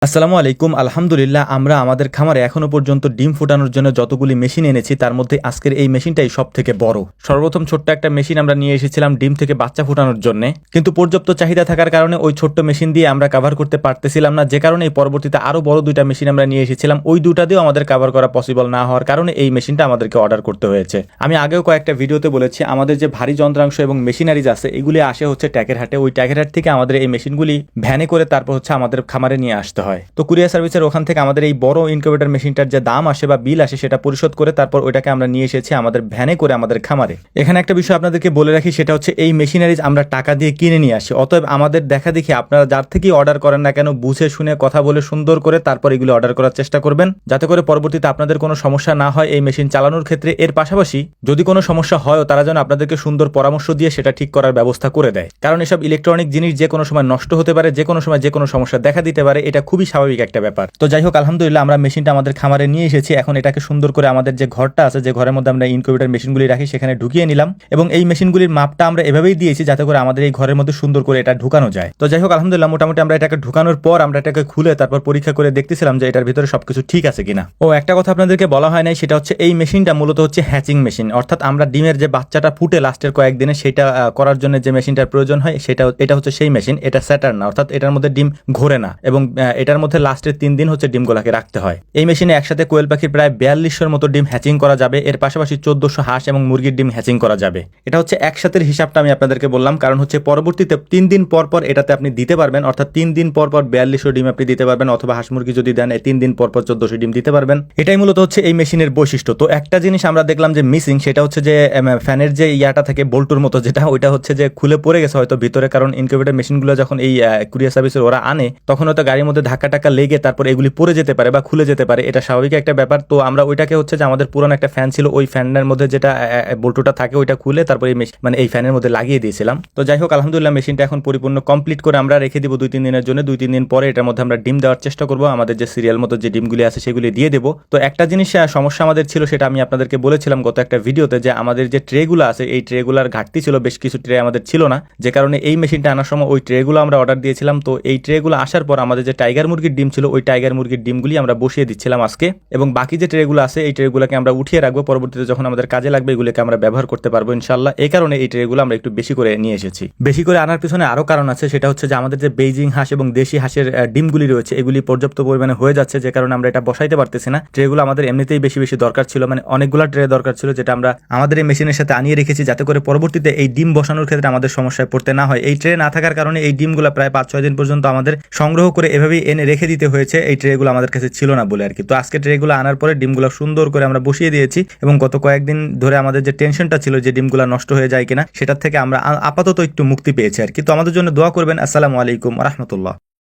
আসসালামু আলাইকুম। আলহামদুলিল্লাহ, আমরা আমাদের খামারে এখনো পর্যন্ত ডিম ফোটানোর জন্য যতগুলি মেশিন এনেছি তার মধ্যে আজকের এই মেশিনটাই সব থেকে বড়। সর্বপ্রথম ছোট্ট একটা মেশিন আমরা নিয়ে এসেছিলাম ডিম থেকে বাচ্চা ফোটানোর জন্য, কিন্তু পর্যাপ্ত চাহিদা থাকার কারণে ওই ছোট্ট মেশিন দিয়ে আমরা কভার করতে পারতেছিলাম না, যে কারণে পরবর্তীতে আরো বড় দুইটা মেশিন আমরা নিয়ে এসেছিলাম। ওই দুটা দিয়েও আমাদের কভার করা পসিবল না হওয়ার কারণে এই মেশিনটা আমাদেরকে অর্ডার করতে হয়েছে। আমি আগেও কয়েকটা ভিডিওতে বলেছি, আমাদের যে ভারী যন্ত্রাংশ এবং মেশিনারিজ আছে এগুলি আসে হচ্ছে ট্যাগের হাটে। ওই ট্যাগের হাট থেকে আমাদের এই মেশিনগুলি ভ্যানে করে তারপর হচ্ছে আমাদের খামারে নিয়ে আসতে হয়। তো কুরিয়ার সার্ভিস ওখান থেকে আমাদের এই বড় ইনকিউবেটর মেশিনটার যে দাম আসে বা বিল আসে সেটা পরিশোধ করে তারপর ওইটাকে আমরা নিয়ে এসেছি আমাদের ভ্যানে করে আমাদের খামারে। এখানে একটা বিষয় আপনাদেরকে বলে রাখি, সেটা হচ্ছে এই মেশিনারিজ আমরা টাকা দিয়ে কিনে নিয়ে আসি। অতএব আমাদের দেখা দেখি আপনারা যার থেকেই অর্ডার করেন না কেন বুঝে শুনে কথা বলে সুন্দর করে তারপর এগুলো অর্ডার করার চেষ্টা করবেন, যাতে করে পরবর্তীতে আপনাদের কোনো সমস্যা না হয় এই মেশিন চালানোর ক্ষেত্রে। এর পাশাপাশি যদি কোনো সমস্যা হয় তারা যেন আপনাদেরকে সুন্দর পরামর্শ দিয়ে সেটা ঠিক করার ব্যবস্থা করে দেয়, কারণ এসব ইলেকট্রনিক জিনিস যে কোনো সময় নষ্ট হতে পারে, যে কোনো সময় যে কোনো সমস্যা দেখা দিতে পারে, এটা খুবই স্বাভাবিক একটা ব্যাপার। তো যাই হোক, আলহামদুলিল্লাহ আমরা মেশিনটা আমাদের খামারে নিয়ে এসেছি। এখন এটাকে সুন্দর করে আমাদের যে ঘরটা আছে, যে ঘরের মধ্যে আমরা ইনকিউবেটর মেশিনগুলি রাখি, সেখানে ঢুকিয়ে নিলাম এবং এই মেশিনগুলির মাপটা আমরা এভাবেই দিয়েছি যাতে করে আমাদের এই ঘরের মধ্যে সুন্দর করে এটা ঢুকানো যায়। তো যাই হোক, আলহামদুলিল্লাহ মোটামুটি আমরা এটাকে ঢুকানোর পর আমরা এটাকে খুলে তারপর পরীক্ষা করে দেখতেছিলাম যে এটার ভিতরে সবকিছু ঠিক আছে কিনা। ও একটা কথা আপনাদেরকে বলা হয় নাই, সেটা হচ্ছে এই মেশিনটা মূলত হচ্ছে হ্যাচিং মেশিন, অর্থাৎ আমরা ডিমের যে বাচ্চাটা ফুটে লাস্টের কয়েকদিনে সেটা করার জন্য যে মেশিনটার প্রয়োজন হয় এটা হচ্ছে সেই মেশিন। এটা স্যাটার না, অর্থাৎ এটার মধ্যে ডিম ঘোরে না এবং এটার মধ্যে লাস্টের 3 দিন হচ্ছে ডিমগুলাকে রাখতে হয়। এই মেশিনে একসাথে কোয়েল পাখির প্রায় 4200-এর মতো ডিম হ্যাচিং করা যাবে। এর পাশাপাশি 1400 হাঁস এবং মুরগির ডিম হ্যাচিং করা যাবে। এটা হচ্ছে একসাথের হিসাবটা আমি আপনাদেরকে বললাম, কারণ হচ্ছে পরবর্তীতে 3 দিন পর পর এটাতে আপনি দিতে পারবেন, অর্থাৎ 3 দিন পর পর 4200 ডিম আপনি দিতে পারবেন, অথবা হাঁস মুরগি যদি দেন 3 দিন পর পর 1400 ডিম দিতে পারবেন। এটাই মূলত হচ্ছে এই মেশিনের বৈশিষ্ট্য। তো একটা জিনিস আমরা দেখলাম যে মিসিং, সেটা হচ্ছে যে ফ্যানের যে ইয়াটা থাকে বল্টুর মতো, যেটা ওইটা হচ্ছে যে খুলে পড়ে গেছে হয়তো ভিতরে, কারণ ইনকিউবেটর মেশিনগুলো যখন এই কুরিয়ার সার্ভিসের ওরা আনে তখন হয়তো গাড়ির মধ্যে ধাক্কা টাক্কা লেগে তারপর এগুলি পড়ে যেতে পারে বা খুলে যেতে পারে, এটা স্বাভাবিক একটা ব্যাপার। তো আমরা ওইটাকে হচ্ছে যে আমাদের পুরানো একটা ফ্যান ছিল, ওই ফ্যানের মধ্যে যেটা বল্টুটা থাকে ওইটা খুলে তারপর এই ফ্যানের মধ্যে লাগিয়ে দিয়েছিলাম। তো যাই হোক, আলহামদুলিল্লাহ মেশিনটা এখন পরিপূর্ণ কমপ্লিট করে আমরা রেখে দিব 2-3 দিনের জন্য। 2-3 দিন পরে এটার মধ্যে আমরা ডিম দেওয়ার চেষ্টা করবো, আমাদের যে সিরিয়াল মতো যে ডিমগুলি আছে সেগুলি দিয়ে দেবো। তো একটা জিনিস সমস্যা আমাদের ছিল, সেটা আমি আপনাদেরকে বলেছিলাম গত একটা ভিডিওতে, যে আমাদের যে ট্রেগুলো আছে এই ট্রেগুলার ঘাটতি ছিল, বেশ কিছু ট্রে আমাদের ছিল না, যে কারণে এই মেশিনটা আনার সময় ওই ট্রেগুলো আমরা অর্ডার দিয়েছিলাম। তো এই ট্রেগুলো আসার পর আমাদের যে টাইগার মুরগির ডিম ছিল ওই টাইগার মুরগির ডিমগুলি আমরা বসিয়ে দিচ্ছিলাম আজকে, এবং বাকি যে ট্রেগুলো আছে এই ট্রেগুলোকে আমরা উঠিয়ে রাখবো, পরবর্তীতে যখন আমাদের কাজে লাগবে এগুলোকে আমরা ব্যবহার করতে পারবো ইনশাআল্লাহ। এই কারণে এই ট্রেগুলো আমরা একটু বেশি করে নিয়ে এসেছি। বেশি করে আনার পিছনে আরো কারণ আছে, সেটা হচ্ছে যে আমাদের যে বেইজিং হাঁস এবং দেশি হাঁসের ডিমগুলি রয়েছে এগুলি পর্যাপ্ত পরিমাণে হয়ে যাচ্ছে, যে কারণে আমরা এটা বসাইতে পারতেছি না। ট্রেগুলো আমাদের এমনিতেই বেশি বেশি দরকার ছিল, মানে অনেকগুলো ট্রে দরকার ছিল, যেটা আমরা আমাদের এই মেশিনের সাথে আনিয়ে রেখেছি যাতে করে পরবর্তীতে এই ডিম বসানোর ক্ষেত্রে আমাদের সমস্যায় পড়তে না হয়। এই ট্রে না থাকার কারণে এই ডিমগুলো প্রায় 5-6 দিন পর্যন্ত আমাদের সংগ্রহ করে এভাবেই এনে রেখে দিতে হয়েছে, এই ট্রেগুলো আমাদের কাছে ছিল না বলে আর কি। তো আজকে ট্রেগুলো আনার পরে ডিমগুলো সুন্দর করে আমরা বসিয়ে দিয়েছি, এবং গত কয়েকদিন ধরে আমাদের যে টেনশনটা ছিল যে ডিমগুলো নষ্ট হয়ে যায় কিনা, সেটার থেকে আমরা আপাতত একটু মুক্তি পেয়েছি আর কি। তো আমাদের জন্য দোয়া করবেন। আসসালামু আলাইকুম ওয়া রাহমাতুল্লাহ।